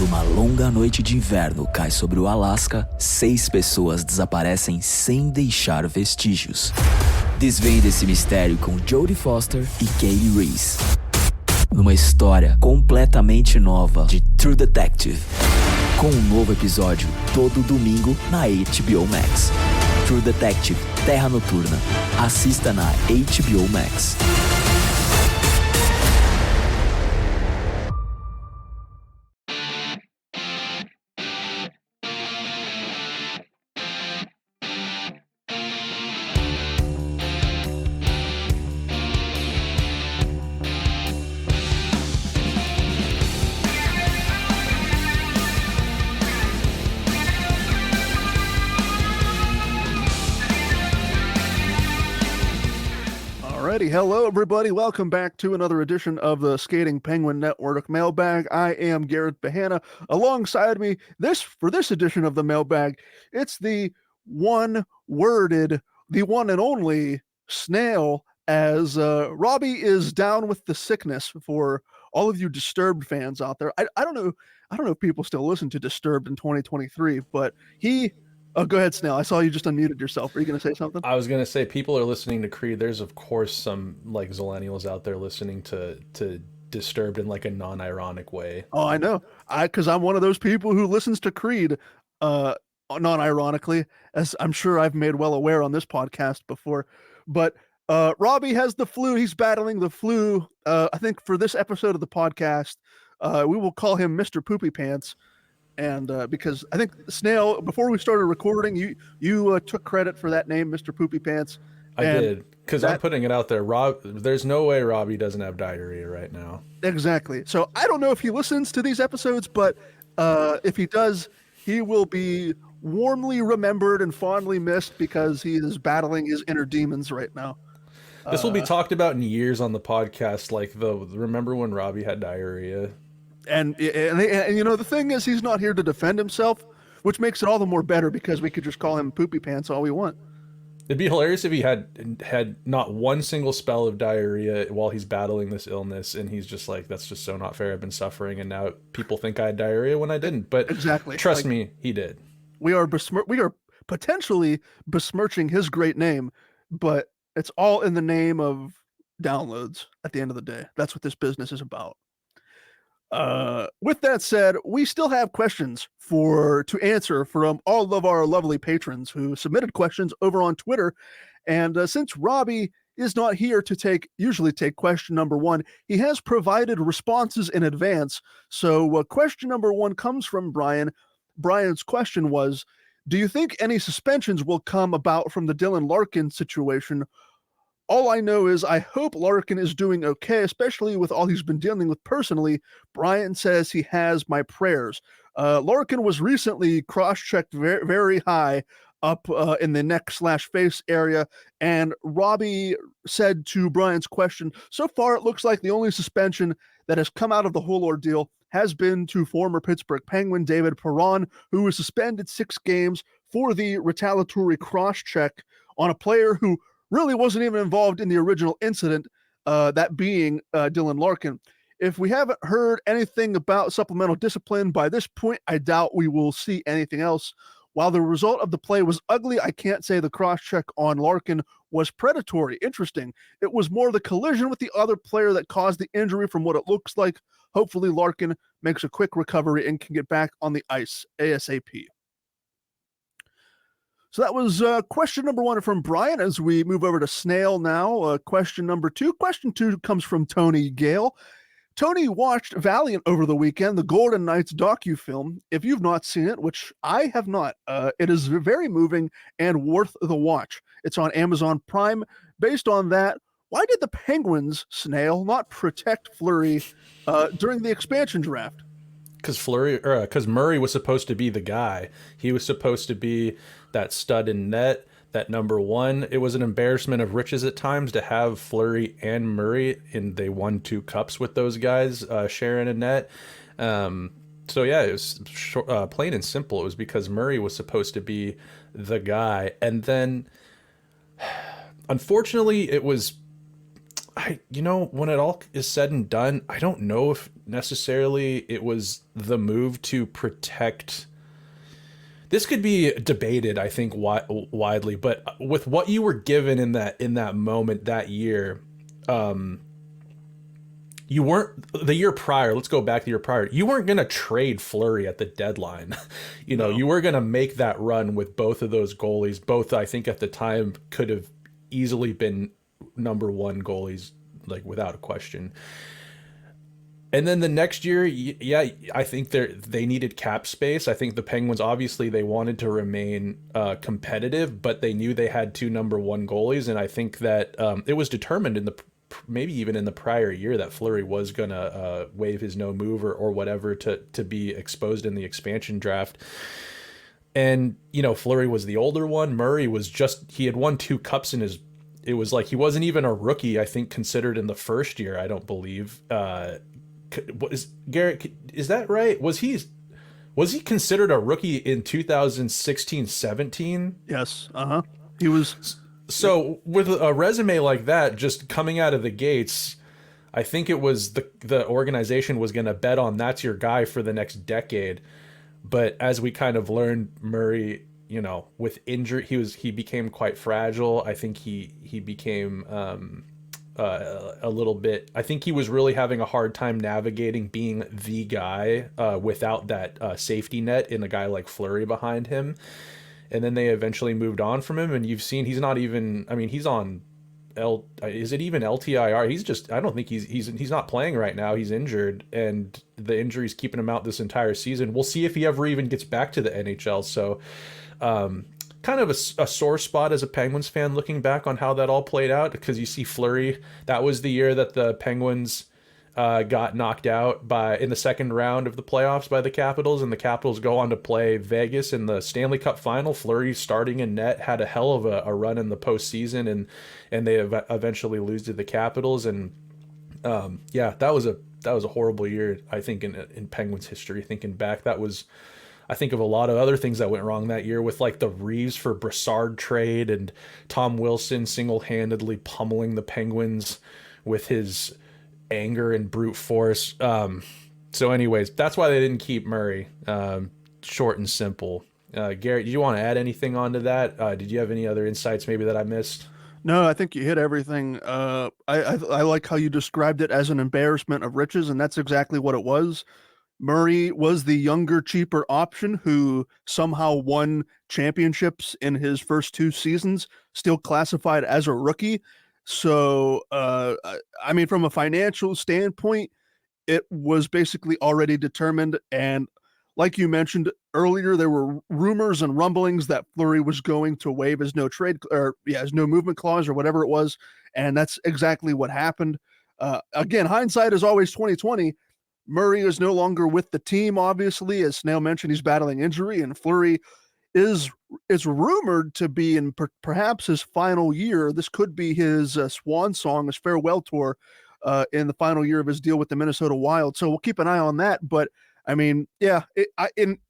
Quando uma longa noite de inverno cai sobre o Alasca, 6 pessoas desaparecem sem deixar vestígios. Desvende esse mistério com Jodie Foster e Kaylee Reese, numa história completamente nova de True Detective, com um novo episódio todo domingo na HBO Max. True Detective Terra Noturna. Assista na HBO Max. Hello, everybody. Welcome back to another edition of the Skating Penguin Network Mailbag. I am Garrett Bahana. Alongside me, for this edition of the Mailbag, it's the one and only Snail, as Robbie is down with the sickness. For all of you Disturbed fans out there, I don't know if people still listen to Disturbed in 2023, but Oh, go ahead, Snail. I saw you just unmuted yourself. Are you going to say something? I was going to say, people are listening to Creed. There's, of course, some like Zillennials out there listening to Disturbed in like a non-ironic way. Oh, I know. Because I'm one of those people who listens to Creed non-ironically, as I'm sure I've made well aware on this podcast before. But Robbie has the flu. He's battling the flu. I think for this episode of the podcast, we will call him Mr. Poopy Pants. And because I think, Snail, before we started recording, you took credit for that name, Mr. Poopy Pants. I did, because I'm putting it out there. There's no way Robbie doesn't have diarrhea right now. Exactly. So I don't know if he listens to these episodes, but if he does, he will be warmly remembered and fondly missed because he is battling his inner demons right now. This will be talked about in years on the podcast, like remember when Robbie had diarrhea? And you know, the thing is, he's not here to defend himself, which makes it all the more better because we could just call him Poopy Pants all we want. It'd be hilarious if he had not one single spell of diarrhea while he's battling this illness, and he's just like, that's just so not fair. I've been suffering, and now people think I had diarrhea when I didn't. But exactly, trust me, he did. We are potentially besmirching his great name, but it's all in the name of downloads. At the end of the day, that's what this business is about. With that said, we still have questions to answer from all of our lovely patrons who submitted questions over on Twitter. And since Robbie is not here to usually take question number one, he has provided responses in advance. So question number one comes from Brian. Brian's question was, do you think any suspensions will come about from the Dylan Larkin situation? All I know is I hope Larkin is doing okay, especially with all he's been dealing with personally. Brian says he has my prayers. Larkin was recently cross-checked very, very high up in the neck/face area, and Robbie said to Brian's question, so far it looks like the only suspension that has come out of the whole ordeal has been to former Pittsburgh Penguin David Perron, who was suspended 6 games for the retaliatory cross-check on a player who really wasn't even involved in the original incident, that being Dylan Larkin. If we haven't heard anything about supplemental discipline by this point, I doubt we will see anything else. While the result of the play was ugly, I can't say the cross-check on Larkin was predatory. Interesting. It was more the collision with the other player that caused the injury from what it looks like. Hopefully Larkin makes a quick recovery and can get back on the ice ASAP. So that was question number one from Brian. As we move over to Snail now, question number two. Question two comes from Tony Gale. Tony watched Valiant over the weekend, the Golden Knights docu-film. If you've not seen it, which I have not, it is very moving and worth the watch. It's on Amazon Prime. Based on that, why did the Penguins, Snail, not protect Fleury during the expansion draft? Because Murray was supposed to be the guy. He was supposed to be that stud in net, that number one. It was an embarrassment of riches at times to have Fleury and Murray, and they won 2 cups with those guys, sharing a net. So yeah, it was plain and simple. It was because Murray was supposed to be the guy, and then unfortunately, it was When it all is said and done, I don't know if necessarily it was the move to protect. This could be debated, I think, widely, but with what you were given in that moment that year, you weren't the year prior. Let's go back to the year prior. You weren't going to trade Fleury at the deadline. No. You were going to make that run with both of those goalies. Both, I think, at the time could have easily been number one goalies, like without a question. And then the next year, yeah, I think they needed cap space. I think the Penguins, obviously, they wanted to remain competitive, but they knew they had two number one goalies, and I think that it was determined maybe even in the prior year that Fleury was gonna waive his no move or whatever to be exposed in the expansion draft. And Fleury was the older one. Murray was he had won 2 cups in his. It was like he wasn't even a rookie, I think, considered in the first year. I don't believe. Garrett? Is that right? Was he considered a rookie in 2016-17? Yes. He was. So with a resume like that, just coming out of the gates, I think it was the organization was going to bet on that's your guy for the next decade. But as we kind of learned, Murray, with injury, he became quite fragile. I think he became a little bit. I think he was really having a hard time navigating being the guy without that safety net in a guy like Fleury behind him. And then they eventually moved on from him, and you've seen he's not even. I mean, he's on is it even LTIR? He's just. I don't think he's not playing right now. He's injured, and the injury's keeping him out this entire season. We'll see if he ever even gets back to the NHL. So, kind of a sore spot as a Penguins fan looking back on how that all played out, because you see Fleury. That was the year that the Penguins got knocked out in the second round of the playoffs by the Capitals, and the Capitals go on to play Vegas in the Stanley Cup final. Fleury starting in net, had a hell of a run in the postseason, and they eventually lose to the Capitals. And yeah, that was a horrible year, I think, in Penguins history. Thinking back, I think of a lot of other things that went wrong that year, with like the Reeves for Brassard trade and Tom Wilson single-handedly pummeling the Penguins with his anger and brute force. So anyways, that's why they didn't keep Murray. Short and simple. Garrett, do you want to add anything onto that? Did you have any other insights maybe that I missed? No, I think you hit everything. I like how you described it as an embarrassment of riches, and that's exactly what it was. Murray was the younger, cheaper option who somehow won championships in his first 2 seasons, still classified as a rookie. So, I mean, from a financial standpoint, it was basically already determined. And like you mentioned earlier, there were rumors and rumblings that Fleury was going to waive his his no movement clause or whatever it was. And that's exactly what happened. Again, hindsight is always 2020. Murray is no longer with the team, obviously. As Snail mentioned, he's battling injury, and Fleury is rumored to be in perhaps his final year. This could be his swan song, his farewell tour in the final year of his deal with the Minnesota Wild. So we'll keep an eye on that. But I mean, yeah,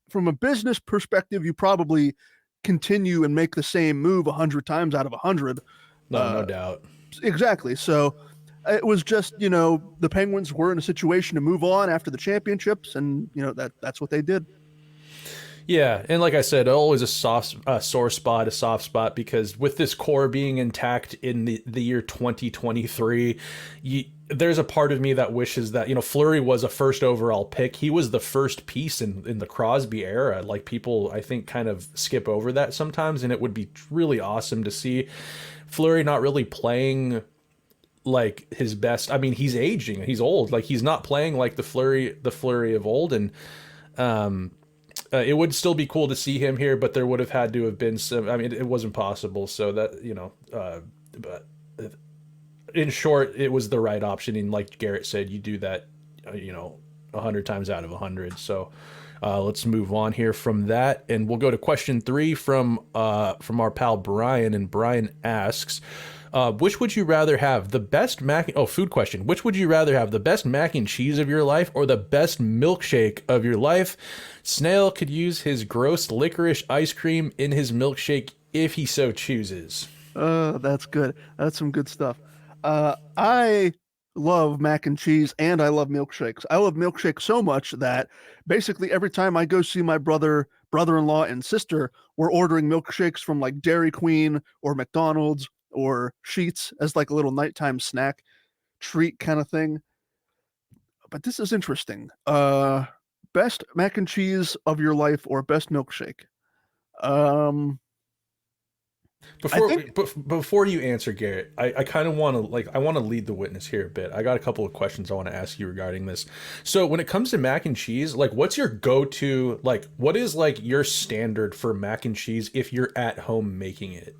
from a business perspective, you probably continue and make the same move 100 times out of 100. No doubt. Exactly. So it was just, the Penguins were in a situation to move on after the championships, and that's what they did. Yeah, and like I said, always a sore spot, a soft spot, because with this core being intact in the year 2023, there's a part of me that wishes that, Fleury was a first overall pick. He was the first piece in the Crosby era. Like, people, I think, kind of skip over that sometimes, and it would be really awesome to see Fleury not really playing like his best. I mean, he's aging, he's old. Like, he's not playing like the Fleury of old, and it would still be cool to see him here, but there would have had to have been some. I mean, it wasn't possible. So that, but in short, it was the right option. And like Garrett said, you do that, 100 times out of 100. So let's move on here from that, and we'll go to question 3 from our pal Brian. And Brian asks, which would you rather have, the best food question. Which would you rather have, the best mac and cheese of your life or the best milkshake of your life? Snail could use his gross licorice ice cream in his milkshake if he so chooses. That's good. That's some good stuff. I love mac and cheese and I love milkshakes. I love milkshakes so much that basically every time I go see my brother-in-law, and sister, we're ordering milkshakes from like Dairy Queen or McDonald's or Sheetz as like a little nighttime snack treat kind of thing. But this is interesting. Best mac and cheese of your life or best milkshake? Um, I think Before you answer, Garrett, I kind of want to I want to lead the witness here a bit. I got a couple of questions I want to ask you regarding this. So when it comes to mac and cheese, like what's your go-to, like what is like your standard for mac and cheese if you're at home making it?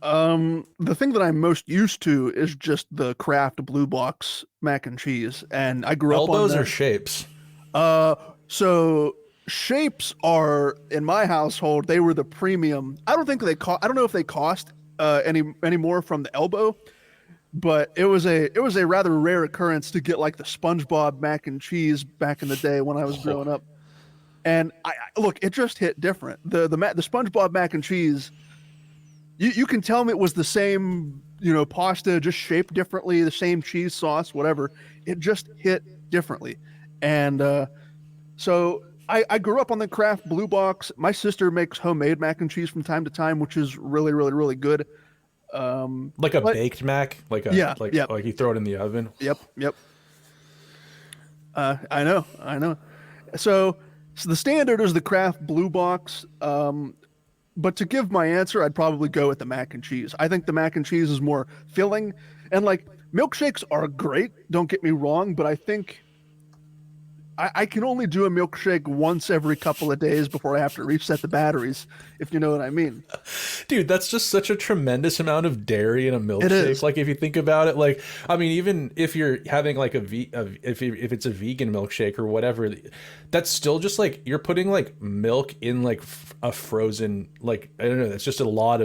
the thing that I'm most used to is just the Kraft Blue Box mac and cheese, and I grew up on Elbows or that. shapes? Uh, so shapes are in my household. They were the premium. I don't think they cost. I don't know if they cost any more from the elbow, but it was a rather rare occurrence to get like the SpongeBob mac and cheese back in the day when I was growing up. And look, it just hit different. The SpongeBob mac and cheese. You can tell me it was the same, pasta, just shaped differently, the same cheese sauce, whatever. It just hit differently. And so I grew up on the Kraft Blue Box. My sister makes homemade mac and cheese from time to time, which is really, really, really good. Like a But baked mac, yeah, yep, like you throw it in the oven. yep. I know. So the standard is the Kraft Blue Box. But to give my answer, I'd probably go with the mac and cheese. I think the mac and cheese is more filling, and like milkshakes are great. Don't get me wrong, but I think I can only do a milkshake once every couple of days before I have to reset the batteries, if you know what I mean. Dude, that's just such a tremendous amount of dairy in a It milkshake. is. Like if you think about it, like I mean, even if you're having like if it's a vegan milkshake or whatever, that's still just like you're putting like milk in like a frozen, like I don't know. That's a lot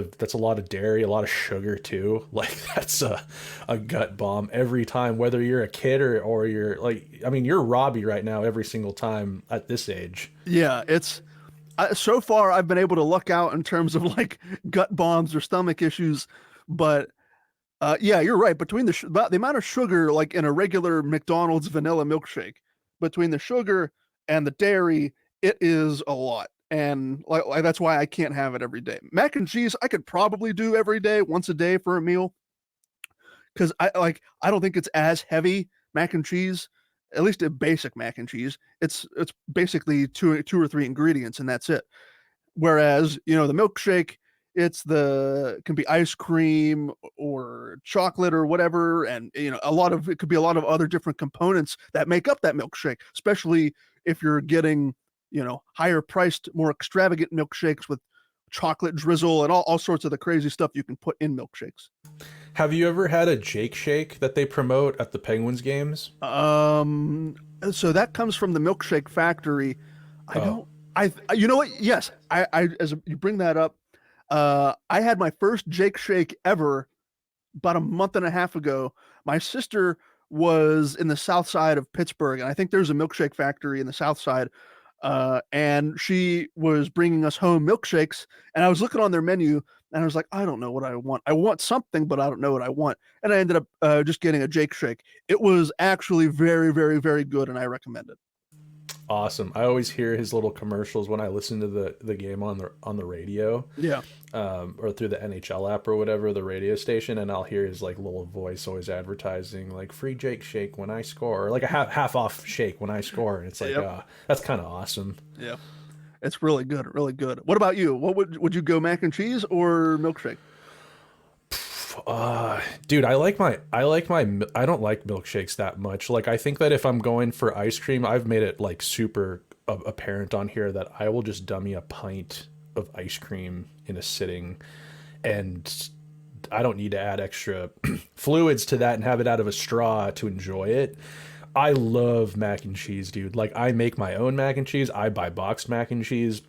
of dairy, a lot of sugar too. Like that's a gut bomb every time, whether you're a kid or you're like, I mean, you're Robbie right now every single time at this age. Yeah, so far I've been able to luck out in terms of like gut bombs or stomach issues, but yeah, you're right. Between about the amount of sugar like in a regular McDonald's vanilla milkshake, between the sugar and the dairy, it is a lot. And like that's why I can't have it every day. Mac and cheese, I could probably do every day, once a day for a meal, because I don't think it's as heavy mac and cheese. At least a basic mac and cheese, it's basically two or three ingredients and that's it. Whereas the milkshake, can be ice cream or chocolate or whatever, and it could be a lot of other different components that make up that milkshake, especially if you're getting higher priced, more extravagant milkshakes with chocolate drizzle and all sorts of the crazy stuff you can put in milkshakes. Have you ever had a Jake Shake that they promote at the Penguins games? So that comes from the Milkshake Factory. I Oh, don't. You know what? Yes, as you bring that up, I had my first Jake Shake ever about a month and a half ago. My sister was in the south side of Pittsburgh, and I think there's a milkshake factory in the south side. And she was bringing us home milkshakes, and I was looking on their menu, and I was like, I don't know what I want. I want something, but I don't know what I want. And I ended up just getting a Jake Shake. It was actually very, very, very good, and I recommend it. awesome. I always hear his little commercials when I listen to the game on the radio, Yeah. or through the NHL app or whatever, the radio station, and I'll hear his like little voice always advertising like free Jake Shake when I score, or like a half off shake when I score, and it's like, Yep. that's kind of awesome. Yeah. It's really good, really good. What about you? What would you go, mac and cheese or milkshake? Dude, I don't like milkshakes that much. Like I think that if I'm going for ice cream, I've made it like super apparent on here that I will just dummy a pint of ice cream in a sitting, and I don't need to add extra fluids to that and have it out of a straw to enjoy it. I love mac and cheese, dude. Like I make my own mac and cheese. I buy boxed mac and cheese.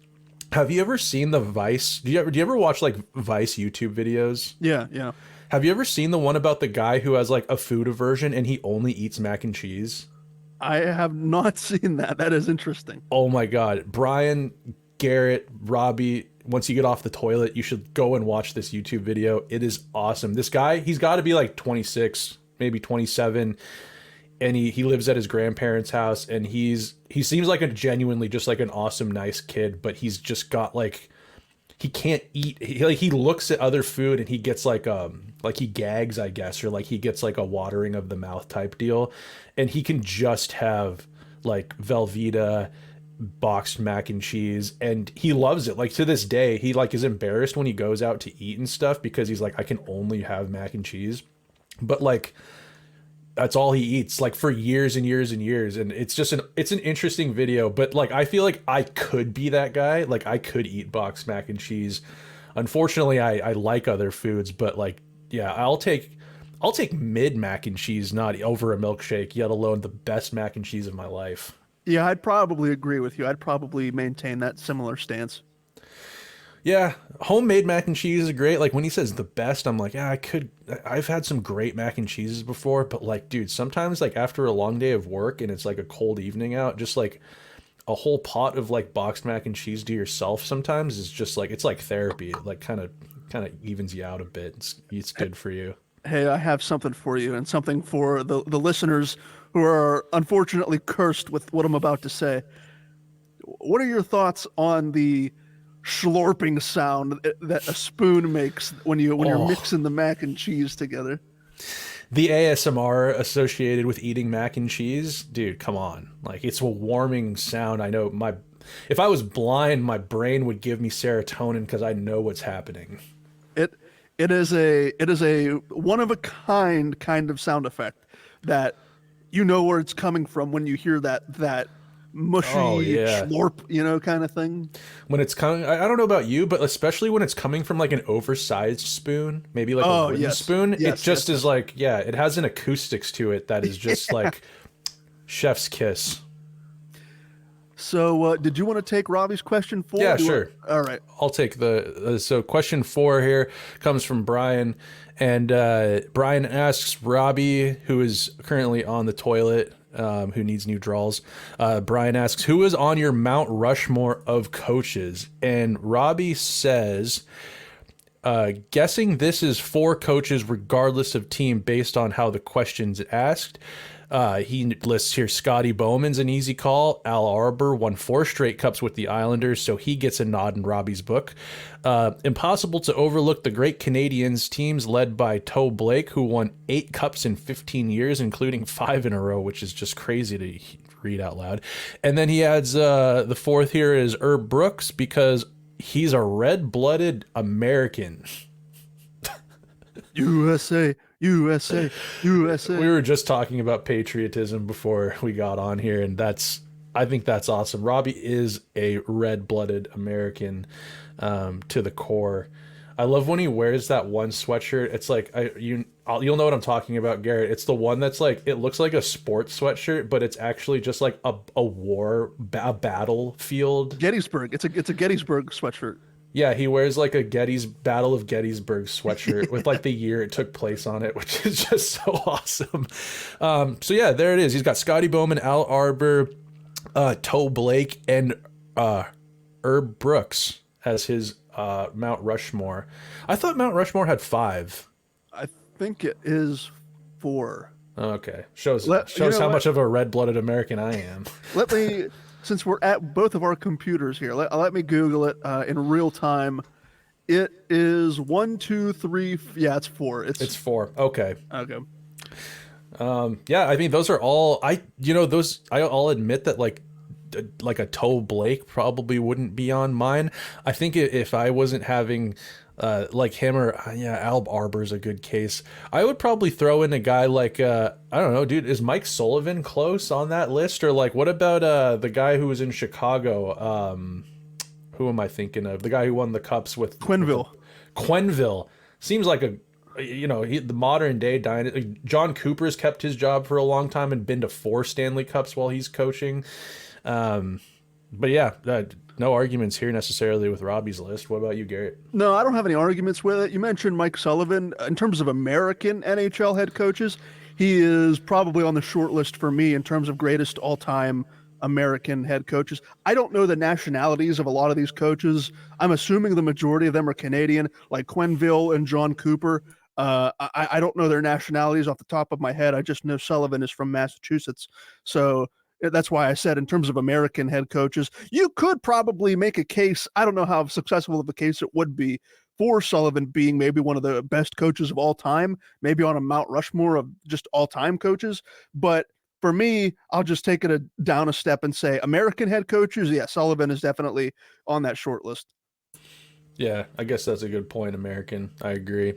Have you ever seen the Vice? Do you ever watch like Vice YouTube videos? Yeah, yeah. Have you ever seen the one about the guy who has like a food aversion and he only eats mac and cheese? I have not seen that. That is interesting. Oh my God. Brian, Garrett, Robbie, once you get off the toilet, you should go and watch this YouTube video. It is awesome. This guy, he's got to be like 26, maybe 27, and he lives at his grandparents' house, and he seems like a genuinely just like an awesome, nice kid, but he's just got like, he can't eat. He looks at other food and he gets like he gags, I guess, or like he gets like a watering of the mouth type deal, and he can just have like Velveeta, boxed mac and cheese, and he loves it. Like to this day, he like is embarrassed when he goes out to eat and stuff because he's like, I can only have mac and cheese, but like that's all he eats like for years and years and years. And it's an interesting video, but like I feel like I could be that guy. Like I could eat boxed mac and cheese. Unfortunately, I like other foods, but like yeah, I'll take mid mac and cheese, not over a milkshake, yet alone the best mac and cheese of my life. Yeah, I'd probably agree with you. I'd probably maintain that similar stance. Yeah, homemade mac and cheese is great. Like when he says the best, I'm like, yeah, I've had some great mac and cheeses before, but like, dude, sometimes like after a long day of work and it's like a cold evening out, just like a whole pot of like boxed mac and cheese to yourself sometimes is just like, it's like therapy. It like kind of evens you out a bit. It's good for you. Hey, I have something for you and something for the listeners who are unfortunately cursed with what I'm about to say. What are your thoughts on the slurping sound that a spoon makes when you're mixing the mac and cheese together? The ASMR associated with eating mac and cheese, dude, come on. Like it's a warming sound. I know if I was blind, my brain would give me serotonin because I know what's happening. It is a one of a kind of sound effect that you know where it's coming from when you hear that mushy slurp, kind of thing. When it's coming, I don't know about you, but especially when it's coming from like an oversized spoon, maybe like a wooden spoon, it just is like, yeah, it has an acoustics to it that is just like chef's kiss. So did you want to take Robbie's question 4? Yeah, sure. All right. I'll take so question 4 here comes from Brian, and Brian asks Robbie, who is currently on the toilet, who needs new draws. Brian asks, who is on your Mount Rushmore of coaches? And Robbie says, guessing this is 4 coaches regardless of team based on how the question's asked. He lists here Scotty Bowman's an easy call. Al Arbor won 4 straight cups with the Islanders, so he gets a nod in Robbie's book. Impossible to overlook the great Canadiens teams led by Toe Blake, who won 8 cups in 15 years, including 5 in a row, which is just crazy to read out loud. And then he adds the 4th here is Herb Brooks, because he's a red-blooded American. USA. USA, USA. We were just talking about patriotism before we got on here, and I think that's awesome. Robbie is a red-blooded American to the core. I love when he wears that one sweatshirt. It's like you'll know what I'm talking about, Garrett. It's the one that's like, it looks like a sports sweatshirt, but it's actually just like a battlefield. Gettysburg. It's a Gettysburg sweatshirt. Yeah, he wears like a Battle of Gettysburg sweatshirt with like the year it took place on it, which is just so awesome. So yeah, there it is. He's got Scotty Bowman, Al Arbor, Toe Blake, and Herb Brooks as his Mount Rushmore. I thought Mount Rushmore had 5. I think it is 4. Okay, shows how much of a red-blooded American I am. Let me. Since we're at both of our computers here, let me Google it in real time. It is 1, 2, 3. Yeah, it's 4. It's 4. Okay. Okay. Yeah, I mean, those are all I'll admit that like a Toe Blake probably wouldn't be on mine. I think if I wasn't having like him or Al Arbor's a good case. I would probably throw in a guy like I don't know, dude. Is Mike Sullivan close on that list, or like what about the guy who was in Chicago? Who am I thinking of? The guy who won the cups with Quenneville. Quenneville seems like the modern day dynasty. John Cooper's kept his job for a long time and been to 4 Stanley Cups while he's coaching. But yeah. No arguments here necessarily with Robbie's list. What about you, Garrett? No, I don't have any arguments with it. You mentioned Mike Sullivan. In terms of American NHL head coaches, he is probably on the short list for me in terms of greatest all-time American head coaches. I don't know the nationalities of a lot of these coaches. I'm assuming the majority of them are Canadian, like Quenneville and John Cooper. I don't know their nationalities off the top of my head. I just know Sullivan is from Massachusetts. So that's why I said in terms of American head coaches, you could probably make a case. I don't know how successful of a case it would be for Sullivan being maybe one of the best coaches of all time, maybe on a Mount Rushmore of just all-time coaches. But for me, I'll just take it down a step and say American head coaches. Yeah, Sullivan is definitely on that short list. Yeah, I guess that's a good point, American. I agree.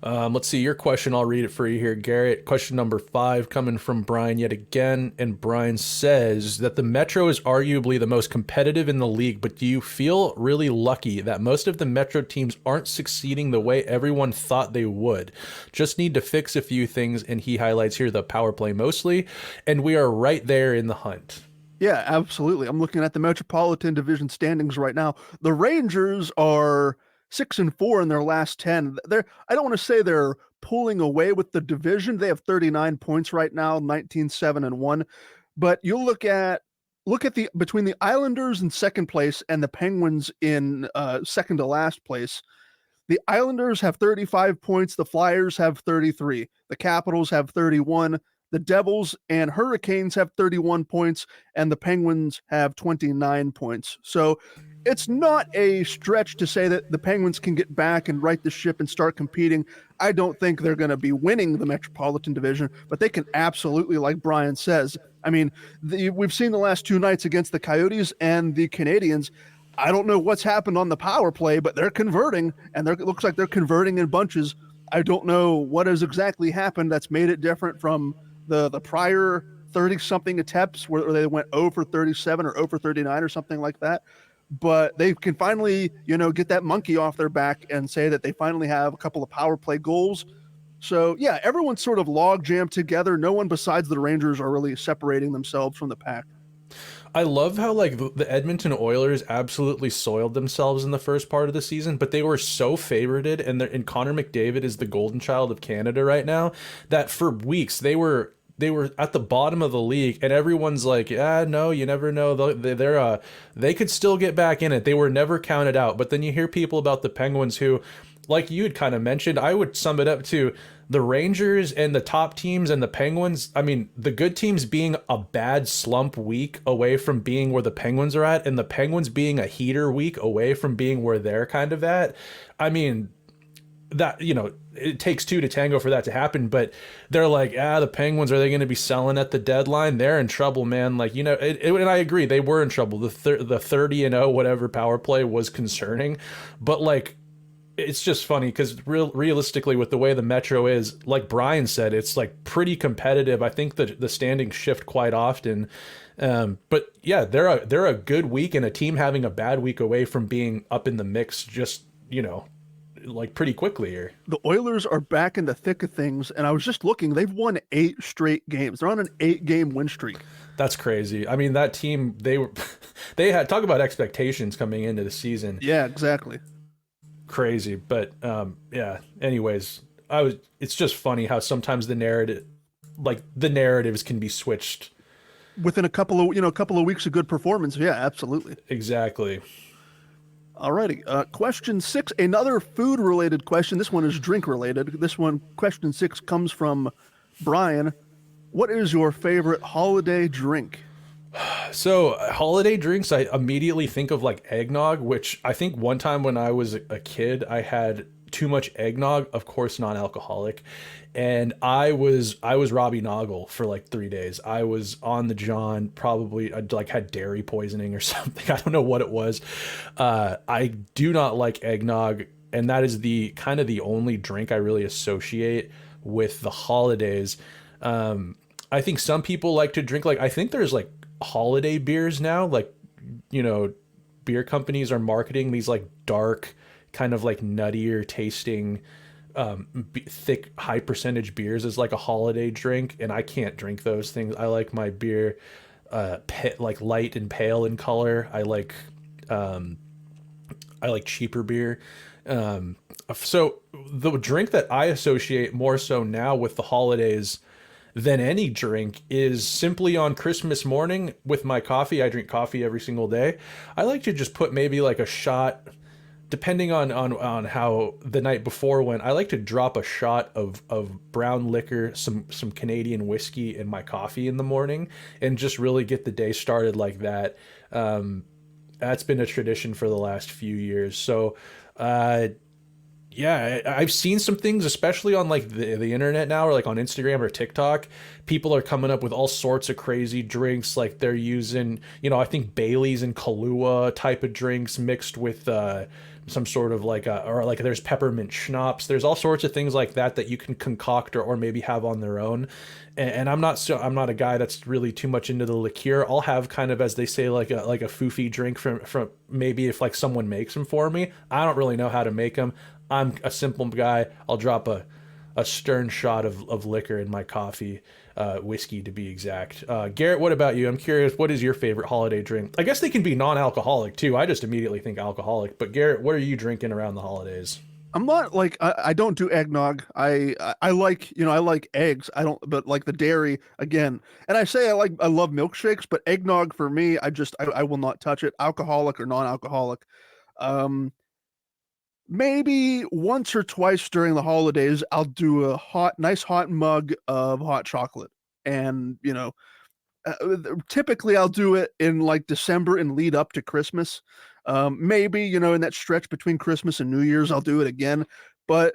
Let's see your question. I'll read it for you here, Garrett. Question number 5 coming from Brian yet again. And Brian says that the Metro is arguably the most competitive in the league, but do you feel really lucky that most of the Metro teams aren't succeeding the way everyone thought they would? Just need to fix a few things, and he highlights here the power play mostly, and we are right there in the hunt. Yeah, absolutely. I'm looking at the Metropolitan Division standings right now. The Rangers are 6-4 in their last 10. I don't want to say they're pulling away with the division. They have 39 points right now, 19-7-1. But you look at the between the Islanders in second place and the Penguins in second to last place. The Islanders have 35 points. The Flyers have 33. The Capitals have 31. The Devils and Hurricanes have 31 points, and the Penguins have 29 points. So it's not a stretch to say that the Penguins can get back and right the ship and start competing. I don't think they're going to be winning the Metropolitan Division, but they can absolutely, like Brian says. I mean, we've seen the last 2 nights against the Coyotes and the Canadiens. I don't know what's happened on the power play, but they're converting, and it looks like they're converting in bunches. I don't know what has exactly happened that's made it different from the prior 30-something attempts where they went 0 for 37 or 0 for 39 or something like that. But they can finally, get that monkey off their back and say that they finally have a couple of power play goals. So, yeah, everyone's sort of log jammed together. No one besides the Rangers are really separating themselves from the pack. I love how the Edmonton Oilers absolutely soiled themselves in the first part of the season, but they were so favorited, and Connor McDavid is the golden child of Canada right now, that for weeks they were at the bottom of the league, and everyone's like, no, you never know. They could still get back in it. They were never counted out. But then you hear people about the Penguins who, like you had kind of mentioned, I would sum it up to the Rangers and the top teams and the Penguins. I mean, the good teams being a bad slump week away from being where the Penguins are at, and the Penguins being a heater week away from being where they're kind of at. I mean, that, it takes 2 to tango for that to happen, but they're like, the Penguins, are they going to be selling at the deadline? They're in trouble, man. And I agree, they were in trouble. The 30-0 whatever power play was concerning, but it's just funny because realistically, with the way the Metro is, like Brian said, it's pretty competitive. I think the standings shift quite often. But yeah, they're a good week, and a team having a bad week away from being up in the mix just, pretty quickly here. The Oilers are back in the thick of things, and I was just looking. They've won 8 straight games. They're on an 8-game win streak. That's crazy. I mean, that team, they had, talk about expectations coming into the season. Yeah, exactly. Crazy. But yeah, anyways, it's just funny how sometimes the narratives can be switched within a couple of weeks of good performance. Yeah, absolutely. Exactly. Alrighty. Question 6, another food related question. This one is drink related. Question 6 comes from Brian. What is your favorite holiday drink? So holiday drinks, I immediately think of eggnog, which I think one time when I was a kid, I had too much eggnog, of course, non-alcoholic. And I was Robbie Noggle for 3 days. I was on the John, probably had dairy poisoning or something. I don't know what it was. I do not like eggnog. And that is the only drink I really associate with the holidays. I think some people like to drink, I think there's holiday beers now, beer companies are marketing these dark, kind of nuttier tasting, thick, high percentage beers as a holiday drink, and I can't drink those things. I like my beer light and pale in color. I like cheaper beer. So the drink that I associate more so now with the holidays than any drink is simply on Christmas morning with my coffee. I drink coffee every single day. I like to just put maybe like a shot, depending on how the night before went. I like to drop a shot of brown liquor, some Canadian whiskey in my coffee in the morning, and just really get the day started like that. That's been a tradition for the last few years. So, yeah, I've seen some things, especially on like the internet now, or like on Instagram or TikTok. People are coming up with all sorts of crazy drinks. Like they're using, I think Bailey's and Kahlua type of drinks mixed with some sort of like or like there's peppermint schnapps. There's all sorts of things like that you can concoct or maybe have on their own. And I'm not a guy that's really too much into the liqueur. I'll have kind of, as they say, like a foofy drink from maybe if like someone makes them for me. I don't really know how to make them. I'm a simple guy. I'll drop a stern shot of liquor in my coffee, whiskey to be exact. Garrett, what about you? I'm curious, what is your favorite holiday drink? I guess they can be non-alcoholic too. I just immediately think alcoholic. But Garrett, what are you drinking around the holidays? I'm not like I don't do eggnog. I like I like eggs. I don't, but like the dairy again. And I love milkshakes, but eggnog for me, I will not touch it, alcoholic or non-alcoholic. Maybe once or twice during the holidays, I'll do a nice hot mug of hot chocolate, and typically I'll do it in like December and lead up to Christmas. Maybe, in that stretch between Christmas and New Year's, I'll do it again. But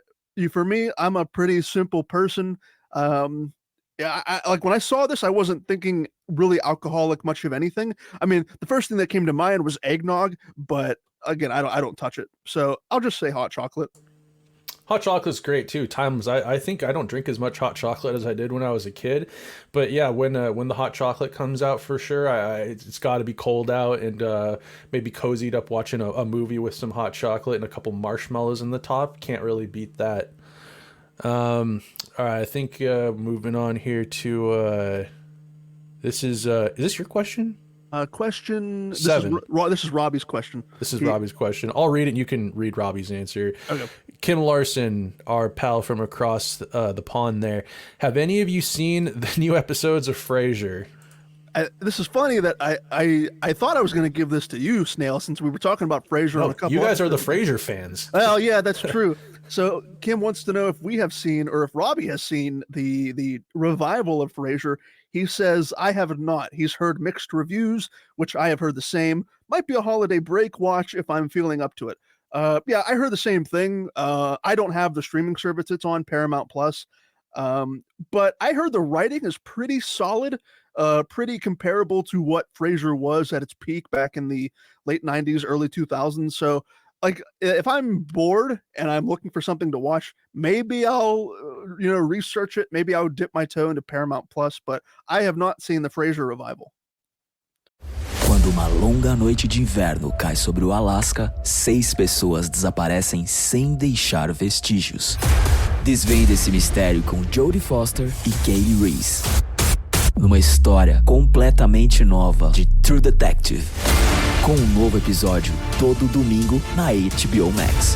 for me, I'm a pretty simple person. Yeah, like when I saw this, I wasn't thinking really alcoholic much of anything. I mean, the first thing that came to mind was eggnog, but again, I don't touch it. So I'll just say hot chocolate. Hot chocolate's great too. Times I think I don't drink as much hot chocolate as I did when I was a kid, but yeah, when the hot chocolate comes out, for sure, it's got to be cold out and maybe cozied up watching a movie with some hot chocolate and a couple marshmallows in the top. Can't really beat that. All right, I think moving on here to this is this your question? Question 7. This is Robbie's question. This is Robbie's question. I'll read it and you can read Robbie's answer. Okay. Kim Larson, our pal from across the pond there. Have any of you seen the new episodes of Frasier? This is funny that I thought I was going to give this to you, Snail, since we were talking about Frasier on a couple. You guys are the Frasier fans. Well, yeah, that's true. So Kim wants to know if we have seen, or if Robbie has seen the revival of Frasier. He says, I have not. He's heard mixed reviews, which I have heard the same. Might be a holiday break watch if I'm feeling up to it. Yeah, I heard the same thing. I don't have the streaming service it's on, Paramount Plus. But I heard the writing is pretty solid, pretty comparable to what Frasier was at its peak back in the late 90s, early 2000s. So, like, if I'm bored and I'm looking for something to watch, maybe I'll, research it. Maybe I'll dip my toe into Paramount Plus, but I have not seen the Frasier revival. Quando uma longa noite de inverno cai sobre o Alasca, 6 pessoas desaparecem sem deixar vestígios. Desvende esse mistério com Jodie Foster e Kaylee Reese, numa história completamente nova de True Detective, com um novo episódio todo domingo na HBO Max.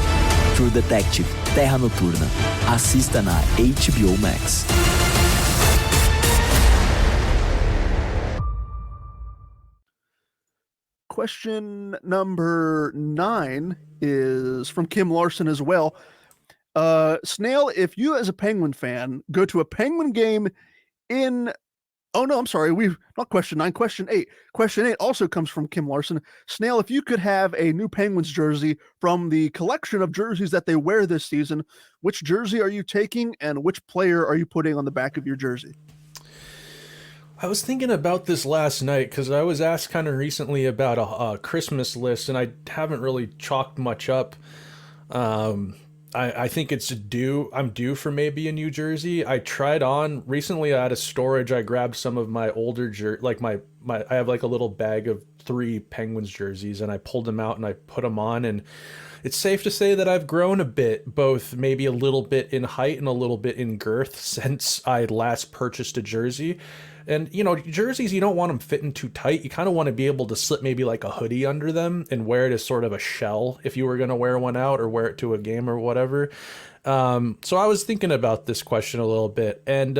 True Detective Terra Noturna. Assista na HBO Max. Question number 9 is from Kim Larson as well. Snail, if you as a Penguin fan go to a Penguin game in... Oh, no, I'm sorry. We've not question 9, question 8. Question 8 also comes from Kim Larson. Snail, if you could have a new Penguins jersey from the collection of jerseys that they wear this season, which jersey are you taking and which player are you putting on the back of your jersey? I was thinking about this last night because I was asked kind of recently about a Christmas list, and I haven't really chalked much up. I think it's due. I'm due for maybe a new jersey. I tried on recently out of storage. I grabbed some of my older like my I have like a little bag of 3 Penguins jerseys, and I pulled them out and I put them on, and it's safe to say that I've grown a bit, both maybe a little bit in height and a little bit in girth since I last purchased a jersey. And, jerseys, you don't want them fitting too tight. You kind of want to be able to slip maybe like a hoodie under them and wear it as sort of a shell if you were going to wear one out or wear it to a game or whatever. So I was thinking about this question a little bit. And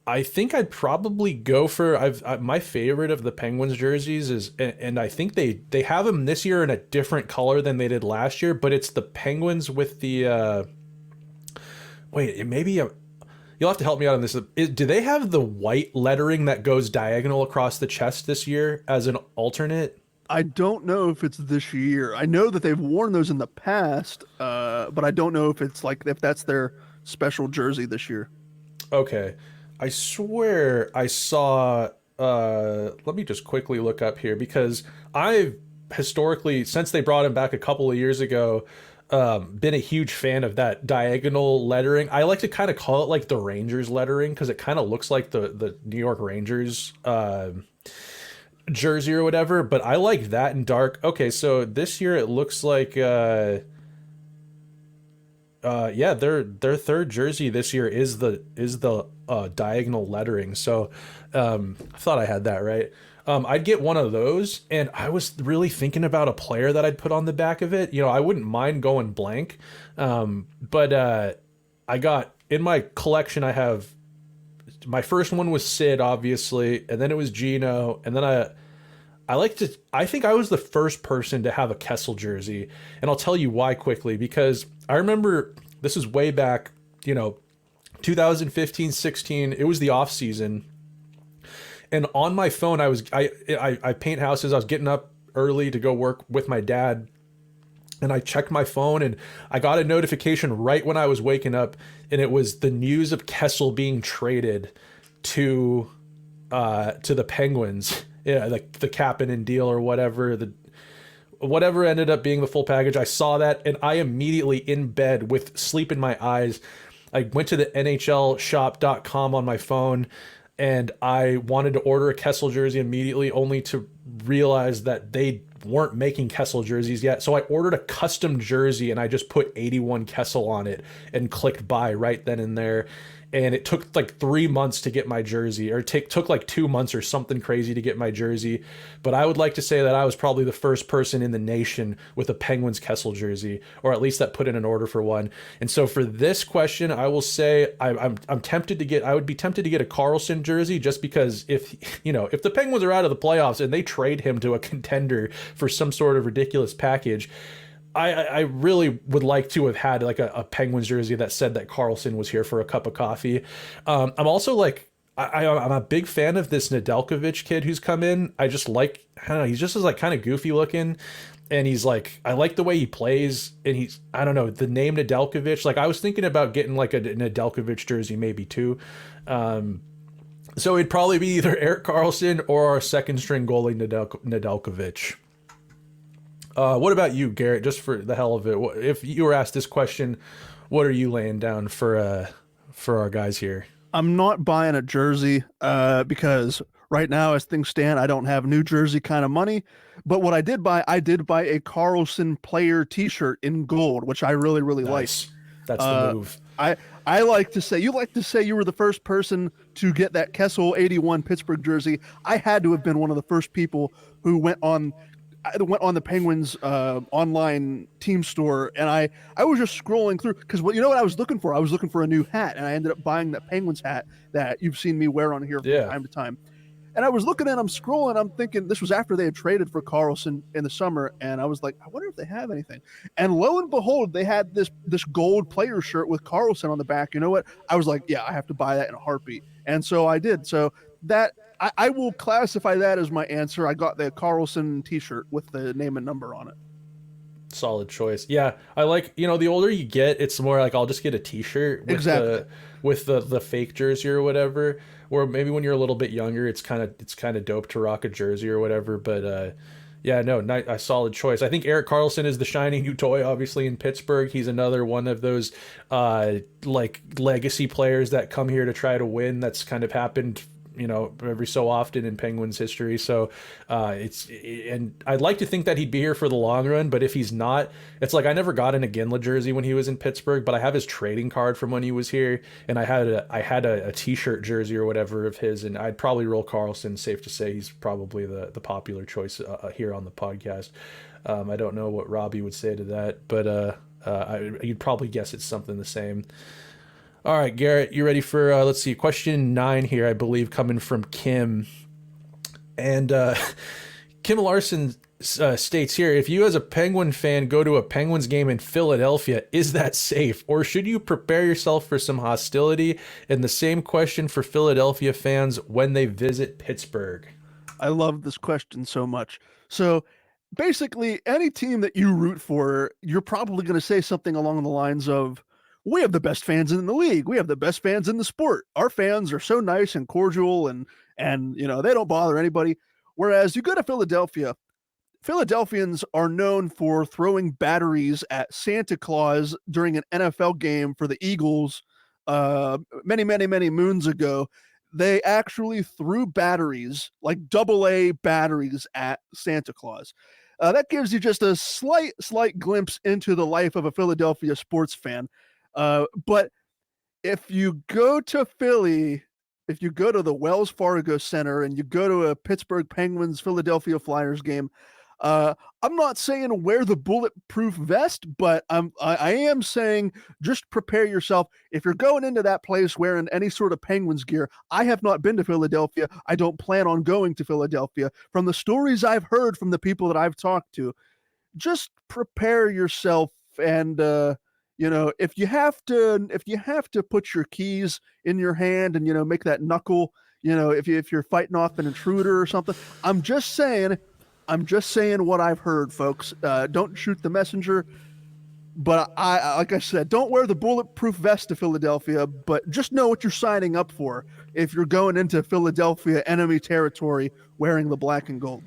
I think I'd probably go for my favorite of the Penguins jerseys is, and I think they have them this year in a different color than they did last year, but it's the Penguins with the wait, it may be you'll have to help me out on this. Do they have the white lettering that goes diagonal across the chest this year as an alternate? I don't know if it's this year. I know that they've worn those in the past, but I don't know if it's like if that's their special jersey this year. Okay. I swear I saw let me just quickly look up here because I've historically, since they brought him back a couple of years ago, been a huge fan of that diagonal lettering. I like to kind of call it like the Rangers lettering because it kind of looks like the New York Rangers jersey or whatever, but I like that in dark. Okay, so this year it looks like yeah, their third jersey this year is the diagonal lettering. So I thought I had that right. I'd get one of those, and I was really thinking about a player that I'd put on the back of it. You know, I wouldn't mind going blank, but I got in my collection. I have my first one was Sid, obviously, and then it was Gino, and then I think I was the first person to have a Kessel jersey, and I'll tell you why quickly, because I remember this is way back, 2015, 16, it was the off season. And on my phone, I paint houses. I was getting up early to go work with my dad, and I checked my phone, and I got a notification right when I was waking up, and it was the news of Kessel being traded to the Penguins. Yeah, like the Kapanen deal or whatever, whatever ended up being the full package. I saw that, and I immediately in bed with sleep in my eyes, I went to the NHLshop.com on my phone, and I wanted to order a Kessel jersey immediately, only to realize that they weren't making Kessel jerseys yet. So I ordered a custom jersey, and I just put 81 Kessel on it and clicked buy right then and there. And it took like 3 months to get my jersey, or took like 2 months or something crazy to get my jersey. But I would like to say that I was probably the first person in the nation with a Penguins Kessel jersey, or at least that put in an order for one. And so for this question, I will say I would be tempted to get a Carlson jersey, just because if the Penguins are out of the playoffs and they trade him to a contender for some sort of ridiculous package, I really would like to have had like a Penguins jersey that said that Carlson was here for a cup of coffee. I'm also like, I'm a big fan of this Nedeljkovic kid who's come in. I don't know, he's just like kind of goofy looking, and he's like, I like the way he plays, and I don't know, the name Nedeljkovic, like I was thinking about getting like a Nedeljkovic jersey maybe too. So it'd probably be either Erik Karlsson or our second string goalie Nedeljkovic. What about you, Garrett? Just for the hell of it, if you were asked this question, what are you laying down for our guys here? I'm not buying a jersey because right now, as things stand, I don't have New Jersey kind of money. But what I did buy a Karlsson player T-shirt in gold, which I really, really Nice. like. That's the move. I like to say you were the first person to get that Kessel 81 Pittsburgh jersey. I had to have been one of the first people who went on the Penguins online team store, and I was just scrolling through because what I was looking for? I was looking for a new hat, and I ended up buying that Penguins hat that you've seen me wear on here from time to time. And I was looking at them, scrolling, I'm thinking this was after they had traded for Karlsson in the summer, and I was like, I wonder if they have anything. And lo and behold, they had this gold player shirt with Karlsson on the back. You know what? I was like, yeah, I have to buy that in a heartbeat. And so I did. So that I will classify that as my answer. I got the Karlsson T-shirt with the name and number on it. Solid choice. Yeah, I like, the older you get, it's more like I'll just get a T-shirt with the fake jersey or whatever. Or maybe when you're a little bit younger, it's kind of dope to rock a jersey or whatever. But yeah, no, a solid choice. I think Erik Karlsson is the shiny new toy, obviously, in Pittsburgh. He's another one of those like legacy players that come here to try to win. That's kind of happened every so often in Penguins history. So and I'd like to think that he'd be here for the long run, but if he's not, it's like I never got an Iginla jersey when he was in Pittsburgh, but I have his trading card from when he was here, and I had a T-shirt jersey or whatever of his, and I'd probably roll Karlsson. Safe to say he's probably the popular choice here on the podcast. I don't know what Robbie would say to that, but you'd probably guess it's something the same. All right, Garrett, you ready for, let's see, question 9 here, I believe, coming from Kim. And Kim Larson states here, if you as a Penguin fan go to a Penguins game in Philadelphia, is that safe? Or should you prepare yourself for some hostility? And the same question for Philadelphia fans when they visit Pittsburgh. I love this question so much. So basically, any team that you root for, you're probably going to say something along the lines of, we have the best fans in the league. We have the best fans in the sport. Our fans are so nice and cordial and they don't bother anybody. Whereas you go to Philadelphia, Philadelphians are known for throwing batteries at Santa Claus during an NFL game for the Eagles many moons ago. They actually threw batteries, like AA batteries, at Santa Claus. That gives you just a slight glimpse into the life of a Philadelphia sports fan. But if you go to Philly, if you go to the Wells Fargo Center and you go to a Pittsburgh Penguins Philadelphia Flyers game, I'm not saying wear the bulletproof vest, but I am saying just prepare yourself. If you're going into that place wearing any sort of Penguins gear, I have not been to Philadelphia. I don't plan on going to Philadelphia. From the stories I've heard from the people that I've talked to, just prepare yourself. And if you have to put your keys in your hand and make that knuckle, if you're fighting off an intruder or something, I'm just saying what I've heard, folks. Don't shoot the messenger. But like I said, don't wear the bulletproof vest to Philadelphia, but just know what you're signing up for if you're going into Philadelphia enemy territory wearing the black and gold.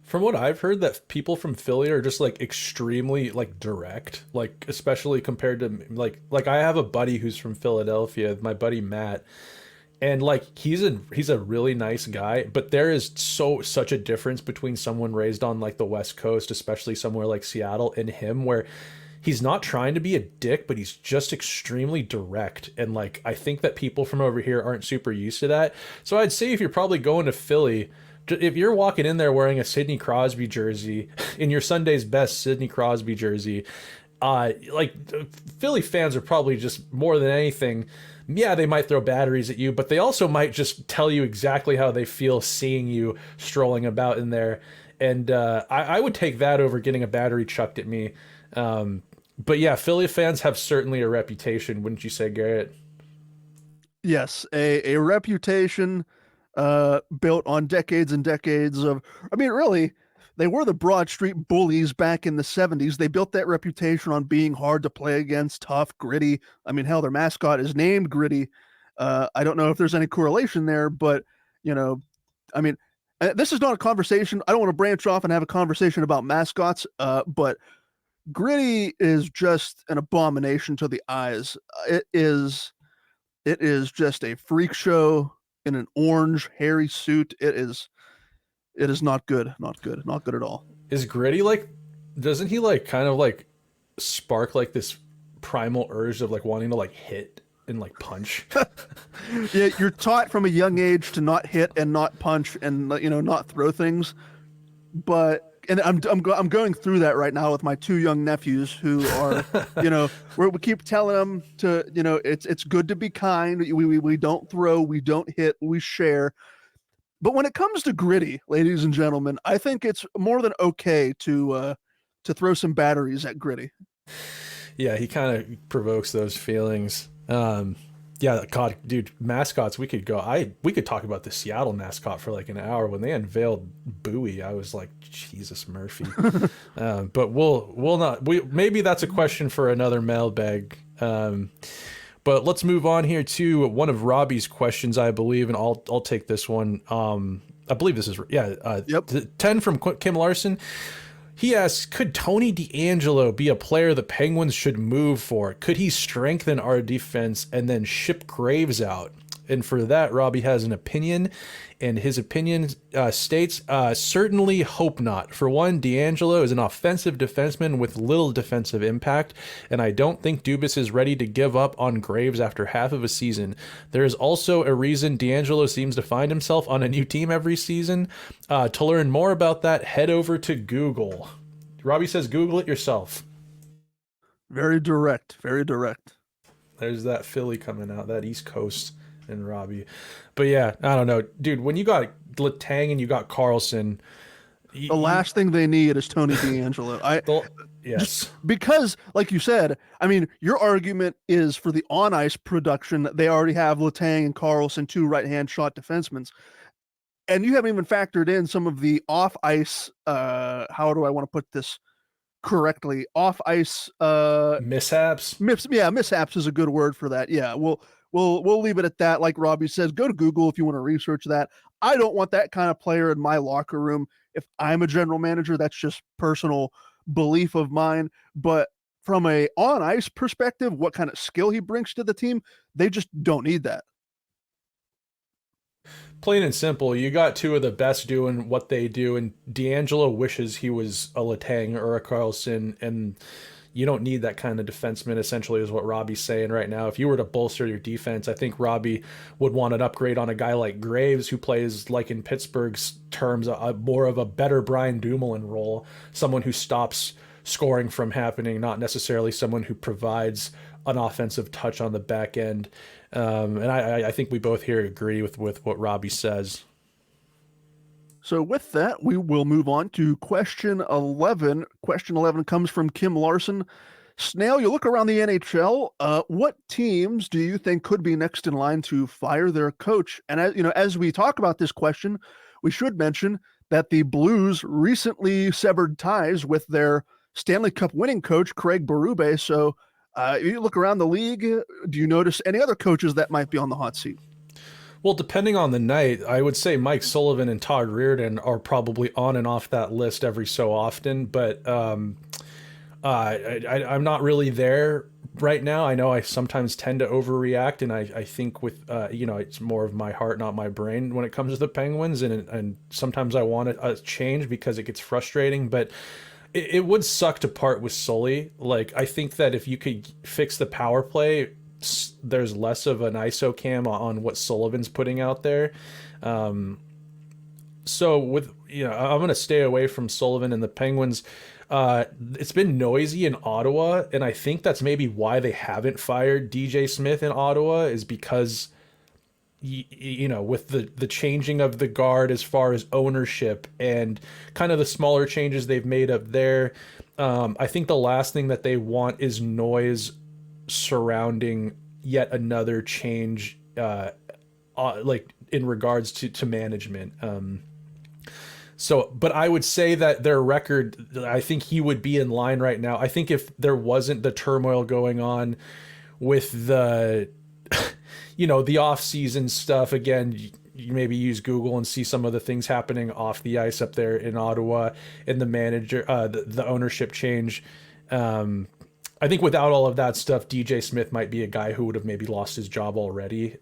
From what I've heard, that people from Philly are just like extremely like direct, like especially compared to like I have a buddy who's from Philadelphia, my buddy Matt, and like he's a really nice guy, but there is such a difference between someone raised on like the West Coast, especially somewhere like Seattle, and him, where he's not trying to be a dick, but he's just extremely direct. And like I think that people from over here aren't super used to that. So I'd say if you're probably going to Philly, if you're walking in there wearing a Sidney Crosby jersey, in your Sunday's best Sidney Crosby jersey, like Philly fans are probably just more than anything, yeah, they might throw batteries at you, but they also might just tell you exactly how they feel seeing you strolling about in there. And I would take that over getting a battery chucked at me. But yeah, Philly fans have certainly a reputation, wouldn't you say, Garrett? Yes, a reputation built on decades and decades of, really, they were the Broad Street Bullies back in the 70s. They built that reputation on being hard to play against, tough, gritty. Hell, their mascot is named Gritty. I don't know if there's any correlation there, but, this is not a conversation. I don't want to branch off and have a conversation about mascots, but Gritty is just an abomination to the eyes. It is just a freak show in an orange hairy suit. It is not good. Not good at all. Is Gritty like, doesn't he like kind of like spark like this primal urge of like wanting to like hit and like punch? Yeah, you're taught from a young age to not hit and not punch and not throw things. But I'm going through that right now with my two young nephews who are we keep telling them to it's good to be kind. We don't throw, we don't hit, we share. But when it comes to Gritty, ladies and gentlemen, I think it's more than okay to throw some batteries at Gritty. Yeah, he kind of provokes those feelings. Yeah, God, dude, mascots. We could talk about the Seattle mascot for like an hour. When they unveiled Bowie, I was like, Jesus Murphy. But we'll not. Maybe that's a question for another mailbag. But let's move on here to one of Robbie's questions, I believe, and I'll take this one. I believe this is Yep. 10 from Kim Larson. He asks, could Tony DeAngelo be a player the Penguins should move for? Could he strengthen our defense and then ship Graves out? And for that, Robbie has an opinion, and his opinion states, certainly hope not. For one, DeAngelo is an offensive defenseman with little defensive impact, and I don't think Dubas is ready to give up on Graves after half of a season. There is also a reason DeAngelo seems to find himself on a new team every season. To learn more about that, head over to Google. Robbie says Google it yourself. Very direct, very direct. There's that Philly coming out, that East Coast and Robbie. But yeah, I don't know, dude. When you got Letang and you got Carlson, The last thing they need is Tony DeAngelo. Just yes, because, like you said, I mean, your argument is for the on ice production. They already have Letang and Carlson, two right hand shot defensemen, and you haven't even factored in some of the off ice. How do I want to put this correctly? Off ice mishaps. mishaps is a good word for that. Yeah, we'll leave it at that. Like Robbie says, go to Google if you want to research that. I don't want that kind of player in my locker room. If I'm a general manager, that's just personal belief of mine. But from a on ice perspective, what kind of skill he brings to the team, they just don't need that. Plain and simple, you got two of the best doing what they do, and DeAngelo wishes he was a Letang or a Carlson, and you don't need that kind of defenseman, essentially, is what Robbie's saying right now. If you were to bolster your defense, I think Robbie would want an upgrade on a guy like Graves, who plays, like in Pittsburgh's terms, more of a better Brian Dumoulin role, someone who stops scoring from happening, not necessarily someone who provides an offensive touch on the back end. And I think we both here agree with what Robbie says. So with that, we will move on to question 11. Question 11 comes from Kim Larson. Snail, you look around the NHL. What teams do you think could be next in line to fire their coach? And as we talk about this question, we should mention that the Blues recently severed ties with their Stanley Cup winning coach, Craig Berube. So you look around the league, do you notice any other coaches that might be on the hot seat? Well, depending on the night, I would say Mike Sullivan and Todd Reardon are probably on and off that list every so often, but I'm not really there right now. I know I sometimes tend to overreact, and I think with it's more of my heart, not my brain, when it comes to the Penguins, and sometimes I want a change because it gets frustrating, but it would suck to part with Sully. Like, I think that if you could fix the power play, there's less of an ISO cam on what Sullivan's putting out there. So with, I'm going to stay away from Sullivan and the Penguins. It's been noisy in Ottawa, and I think that's maybe why they haven't fired DJ Smith in Ottawa, is because with the changing of the guard as far as ownership and kind of the smaller changes they've made up there. I think the last thing that they want is noise surrounding yet another change, like in regards to management. But I would say that their record, I think he would be in line right now. I think if there wasn't the turmoil going on with the, the off-season stuff, again, you maybe use Google and see some of the things happening off the ice up there in Ottawa, and the manager, the ownership change. I think without all of that stuff, DJ Smith might be a guy who would have maybe lost his job already.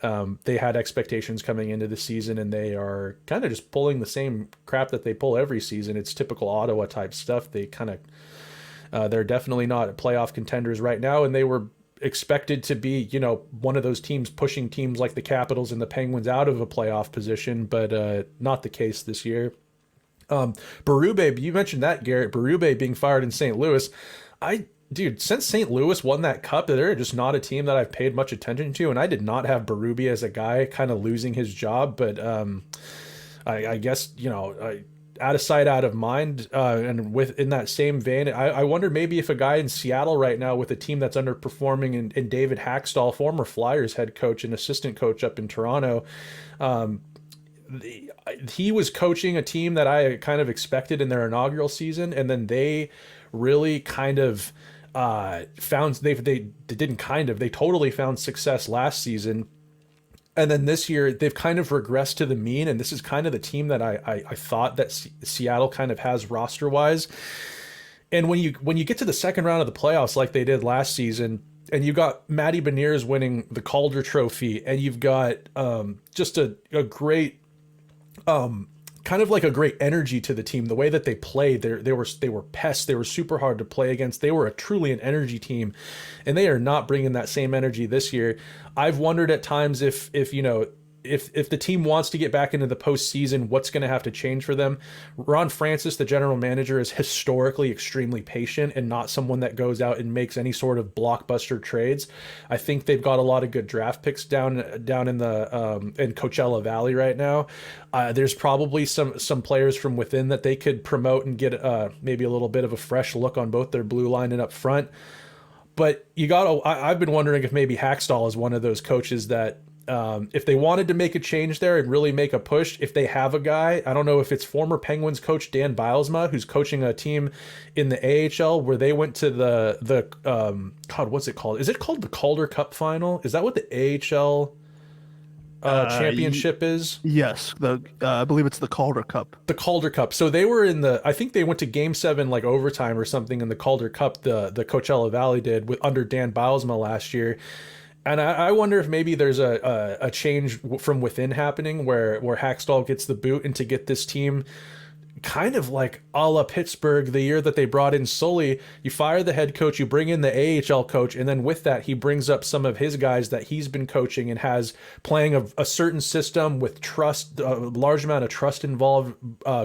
They had expectations coming into the season, and they are kind of just pulling the same crap that they pull every season. It's typical Ottawa type stuff. They kind of, they're definitely not playoff contenders right now, and they were expected to be, one of those teams pushing teams like the Capitals and the Penguins out of a playoff position, but not the case this year. Berube, you mentioned that, Garrett. Berube being fired in St. Louis. Dude, since St. Louis won that cup, they're just not a team that I've paid much attention to, and I did not have Berube as a guy kind of losing his job, but I guess, out of sight, out of mind, and in that same vein, I wonder maybe if a guy in Seattle right now with a team that's underperforming, and David Hackstall, former Flyers head coach and assistant coach up in Toronto, he was coaching a team that I kind of expected in their inaugural season, and then they really kind of they totally found success last season, and then this year they've kind of regressed to the mean, and this is kind of the team that I thought that Seattle kind of has roster wise. And when you get to the second round of the playoffs like they did last season, and you got Matty Beniers winning the Calder Trophy, and you've got just a great kind of like a great energy to the team. The way that they played, they were pests. They were super hard to play against. They were truly an energy team, and they are not bringing that same energy this year. I've wondered at times if if the team wants to get back into the postseason, what's going to have to change for them? Ron Francis, the general manager, is historically extremely patient and not someone that goes out and makes any sort of blockbuster trades. I think they've got a lot of good draft picks down in the in Coachella Valley right now. There's probably some players from within that they could promote and get maybe a little bit of a fresh look on both their blue line and up front. But I've been wondering if maybe Hackstall is one of those coaches that, if they wanted to make a change there and really make a push, if they have a guy, I don't know if it's former Penguins coach Dan Bilesma, who's coaching a team in the AHL where they went to the God, what's it called? Is it called the Calder Cup final? Is that what the AHL championship is? Yes, I believe it's the Calder Cup. The Calder Cup. So they were I think they went to Game 7 like overtime or something in the Calder Cup. The Coachella Valley did under Dan Bilesma last year. And I wonder if maybe there's a change from within happening where Hackstall gets the boot and to get this team kind of like a la Pittsburgh the year that they brought in Sully. You fire the head coach, you bring in the AHL coach, and then with that he brings up some of his guys that he's been coaching and has playing a certain system with trust, a large amount of trust involved,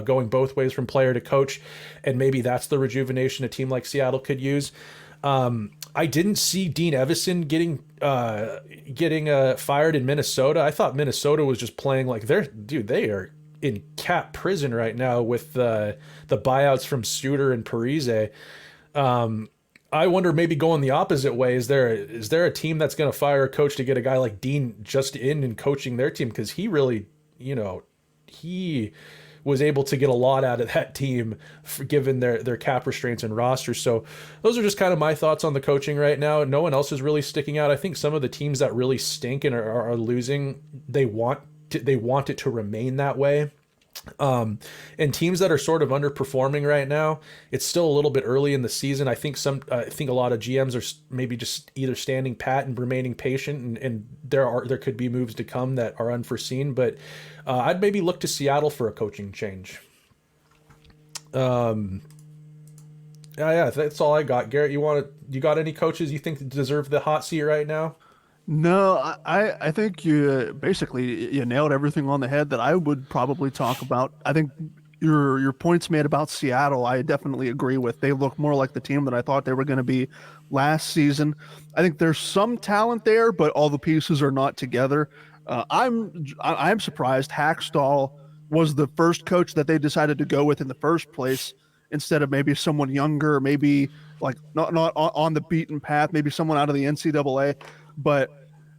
going both ways from player to coach, and maybe that's the rejuvenation a team like Seattle could use. I didn't see Dean Evison getting fired in Minnesota. I thought Minnesota was just playing like they are in cap prison right now with the buyouts from Suter and Parise. I wonder maybe going the opposite way. Is there a team that's going to fire a coach to get a guy like Dean just in and coaching their team? Because he really, he was able to get a lot out of that team given their cap restraints and roster. So those are just kind of my thoughts on the coaching right now. No one else is really sticking out. I think some of the teams that really stink and are losing, they want it to remain that way. And teams that are sort of underperforming right now, it's still a little bit early in the season. I think a lot of GMs are maybe just either standing pat and remaining patient, and there could be moves to come that are unforeseen. But I'd maybe look to Seattle for a coaching change. Yeah, that's all I got. Garrett, you got any coaches you think deserve the hot seat right now? No, I think you basically you nailed everything on the head that I would probably talk about. I think your points made about Seattle, I definitely agree with. They look more like the team that I thought they were going to be last season. I think there's some talent there, but all the pieces are not together. I'm surprised Hackstall was the first coach that they decided to go with in the first place instead of maybe someone younger, maybe like not on the beaten path, maybe someone out of the NCAA. But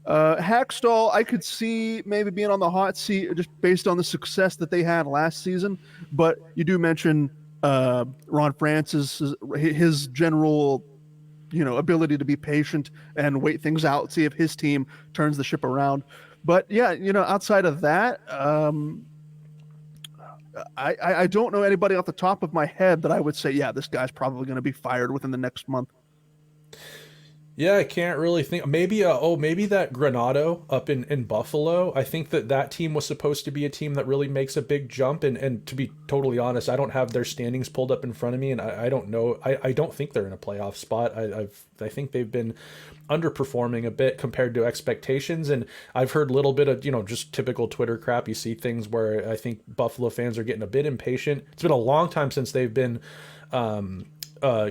Hackstall, I could see maybe being on the hot seat just based on the success that they had last season. But you do mention Ron Francis, his general, ability to be patient and wait things out, see if his team turns the ship around. But yeah, outside of that, I don't know anybody off the top of my head that I would say, yeah, this guy's probably going to be fired within the next month. Yeah, I can't really think. Maybe that Granado up in Buffalo. I think that team was supposed to be a team that really makes a big jump. And to be totally honest, I don't have their standings pulled up in front of me, and I don't know. I don't think they're in a playoff spot. I think they've been underperforming a bit compared to expectations, and I've heard a little bit of just typical Twitter crap. You see things where I think Buffalo fans are getting a bit impatient. It's been a long time since they've been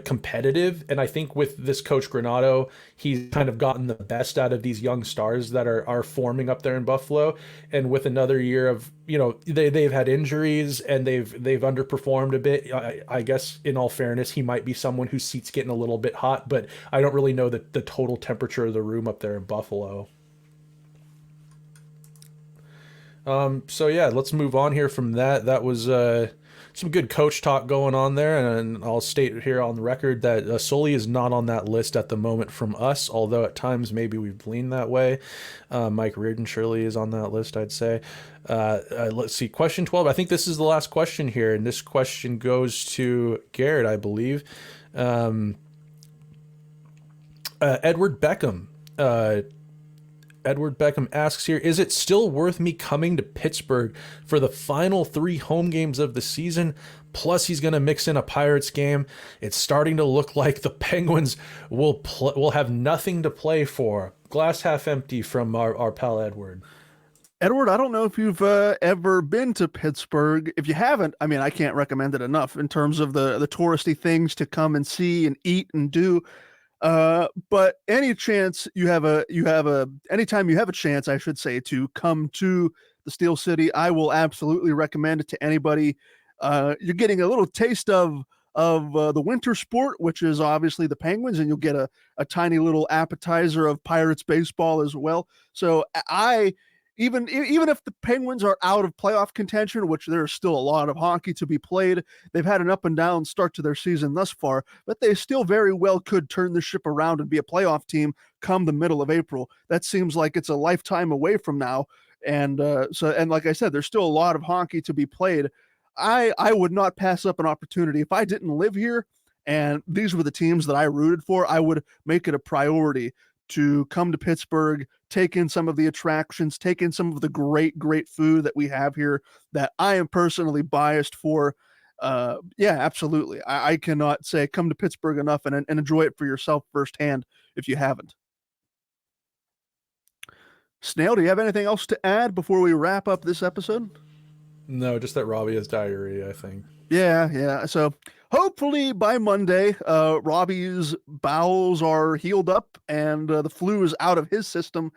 competitive, and I think with this coach Granado, he's kind of gotten the best out of these young stars that are forming up there in Buffalo. And with another year of they've had injuries and they've underperformed a bit. I guess in all fairness, he might be someone whose seat's getting a little bit hot, but I don't really know the total temperature of the room up there in Buffalo. So yeah, let's move on here from that. That was some good coach talk going on there, and I'll state here on the record that Sully is not on that list at the moment from us, although at times maybe we've leaned that way. Mike Reardon surely is on that list, I'd say. Let's see, question 12. I think this is the last question here, and this question goes to Garrett, I believe. Edward Beckham. Edward Beckham asks here, is it still worth me coming to Pittsburgh for the final 3 home games of the season? Plus, he's going to mix in a Pirates game. It's starting to look like the Penguins will have nothing to play for. Glass half empty from our pal Edward. Edward, I don't know if you've ever been to Pittsburgh. If you haven't, I mean, I can't recommend it enough in terms of the touristy things to come and see and eat and do. But anytime you have a chance, I should say, to come to the Steel City, I will absolutely recommend it to anybody. You're getting a little taste of the winter sport, which is obviously the Penguins, and you'll get a tiny little appetizer of Pirates baseball as well. So even if the Penguins are out of playoff contention, which there's still a lot of hockey to be played, they've had an up and down start to their season thus far, but they still very well could turn the ship around and be a playoff team come the middle of April. That seems like it's a lifetime away from now. And like I said, there's still a lot of hockey to be played. I would not pass up an opportunity. If I didn't live here and these were the teams that I rooted for, I would make it a priority to come to Pittsburgh, take in some of the attractions, take in some of the great food that we have here that I am personally biased for. Yeah, absolutely. I cannot say come to Pittsburgh enough and enjoy it for yourself firsthand if you haven't. Snail, do you have anything else to add before we wrap up this episode? No, just that Robbie has diarrhea, I think. Yeah. So hopefully by Monday, Robbie's bowels are healed up and the flu is out of his system,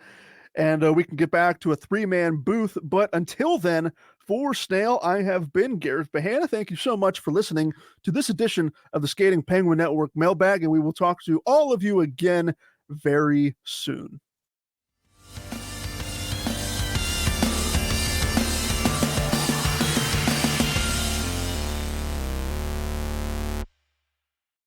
and we can get back to a 3-man booth. But until then, for Snail, I have been Garrett Bahana. Thank you so much for listening to this edition of the Skating Penguin Network Mailbag, and we will talk to all of you again very soon.